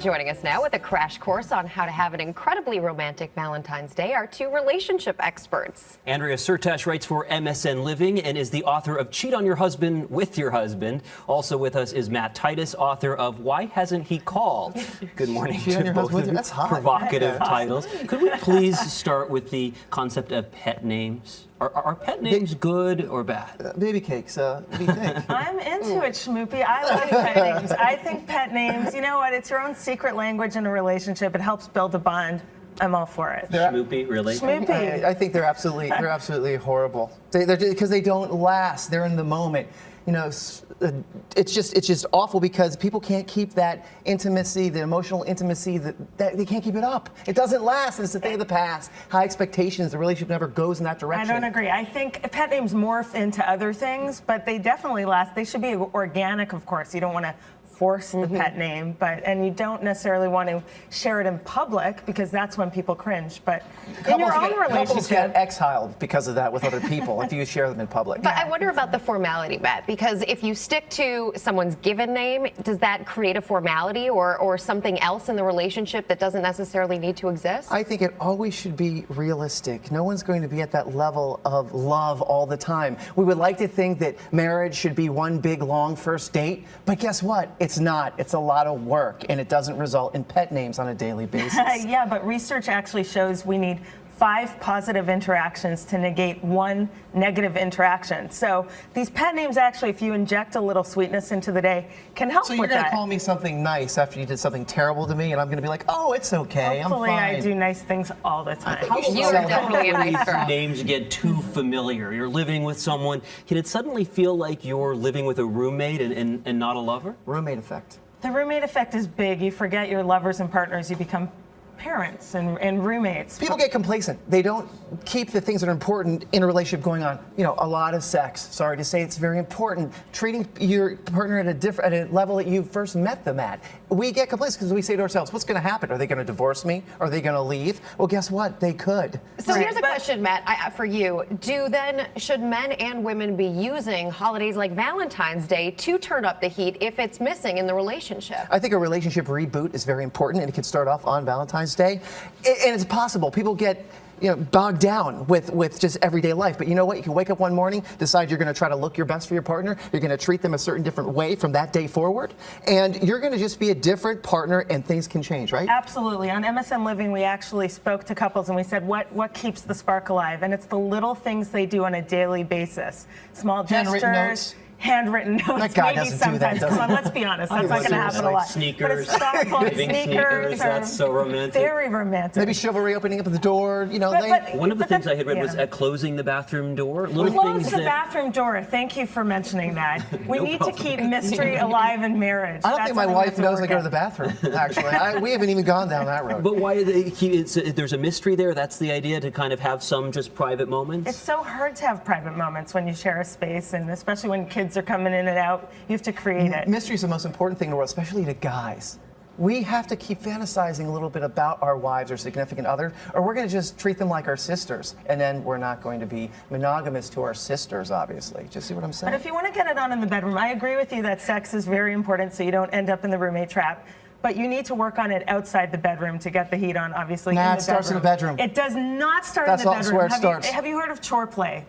Joining us now with a crash course on how to have an incredibly romantic Valentine's Day are two relationship experts. Andrea Syrta writes for MSN Living and is the author of Cheat on Your Husband with Your Husband. Also with us is Matt Titus, author of Why Hasn't He Called? Good morning Cheat on to your both husband? of you. That's hot. Provocative titles. Could we please start with the concept of pet names? Are pet names good or bad? Baby cakes, what do you think? I'm into it, Schmoopy. I love pet names. I think pet names, you know what, it's your own secret language in a relationship. It helps build a bond. I'm all for it. Schmoopy, really? Schmoopy. I think they're absolutely horrible. Because they don't last. They're in the moment. You know, it's just awful because people can't keep that intimacy, the emotional intimacy, that they can't keep it up. It doesn't last. It's a thing of the past. High expectations. The relationship never goes in that direction. I don't agree. I think pet names morph into other things, but they definitely last. They should be organic, of course. You don't want to force the pet name, and you don't necessarily want to share it in public because that's when people cringe. But in your own Couples relationship, get exiled because of that with other people if you share them in public. But I wonder about the formality, Matt, because if you stick to someone's given name, does that create a formality or something else in the relationship that doesn't necessarily need to exist? I think it always should be realistic. No one's going to be at that level of love all the time. We would like to think that marriage should be one big, long first date, but guess what? It's not. It's a lot of work, and it doesn't result in pet names on a daily basis. yeah, but research actually shows we need 5 positive interactions to negate 1 negative interaction. So these pet names actually, if you inject a little sweetness into the day, can help So with you're going to that. call me something nice after you did something terrible to me, and I'm going to be like, oh, it's okay, Hopefully I'm fine. I do nice things all the time. You are definitely a nice girl. Names get too familiar. You're living with someone. Can it suddenly feel like you're living with a roommate and not a lover? Roommate effect. The roommate effect is big. You forget your lovers and partners. You become parents and roommates. People get complacent. They don't keep the things that are important in a relationship going on. You know, a lot of sex. Sorry to say, it's very important. Treating your partner at a level that you first met them at. We get complacent because we say to ourselves, what's going to happen? Are they going to divorce me? Are they going to leave? Well, guess what? They could. So here's a question, Matt, for you. Should men and women be using holidays like Valentine's Day to turn up the heat if it's missing in the relationship? I think a relationship reboot is very important, and it can start off on Valentine's Day. And it's possible. People get bogged down with just everyday life. But you know what? You can wake up one morning, decide you're going to try to look your best for your partner. You're going to treat them a certain different way from that day forward. And you're going to just be a different partner, and things can change, right? Absolutely. On MSN Living, we actually spoke to couples and we said, what keeps the spark alive? And it's the little things they do on a daily basis. Small gestures. Handwritten notes. Handwritten notes. That guy maybe doesn't do that, sometimes. does Come on, he? let's be honest. That's not going to happen a lot. Sneakers. But it's thoughtful. Giving sneakers. That's so romantic. Very romantic. Maybe chivalry, opening up the door. One of the things I had read was closing the bathroom door. Close the bathroom door. Thank you for mentioning that. We need to keep mystery alive in marriage. I don't think my wife knows I go to the bathroom, actually. We haven't even gone down that road. But why there's a mystery there? That's the idea, to kind of have some just private moments? It's so hard to have private moments when you share a space, and especially when kids are coming in and out, you have to create it. Mystery is the most important thing in the world, especially to guys. We have to keep fantasizing a little bit about our wives or significant others, or we're going to just treat them like our sisters, and then we're not going to be monogamous to our sisters, obviously. Do you see what I'm saying? But if you want to get it on in the bedroom, I agree with you that sex is very important so you don't end up in the roommate trap. But you need to work on it outside the bedroom to get the heat on, obviously. Nah, it starts in the bedroom. It does not start in the bedroom. That's where it starts. Have you heard of chore play?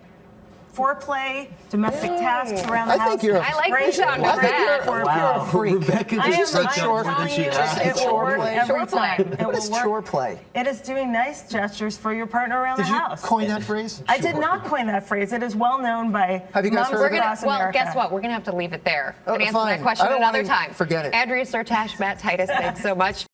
Foreplay, domestic tasks around the house. I like the sound of that. You're a freak. Rebecca I just am chore telling you, that it will work every Chore play. time. It What is will work. chore play? It is doing nice gestures for your partner around Did the you house. coin that phrase? I did not coin that phrase. It is well known by Have you guys moms heard of it? across America. Well, guess what? We're going to have to leave it there and answer fine. that question I don't another wanna- time. forget it. Andrea Syrta, Matt Titus, thanks so much.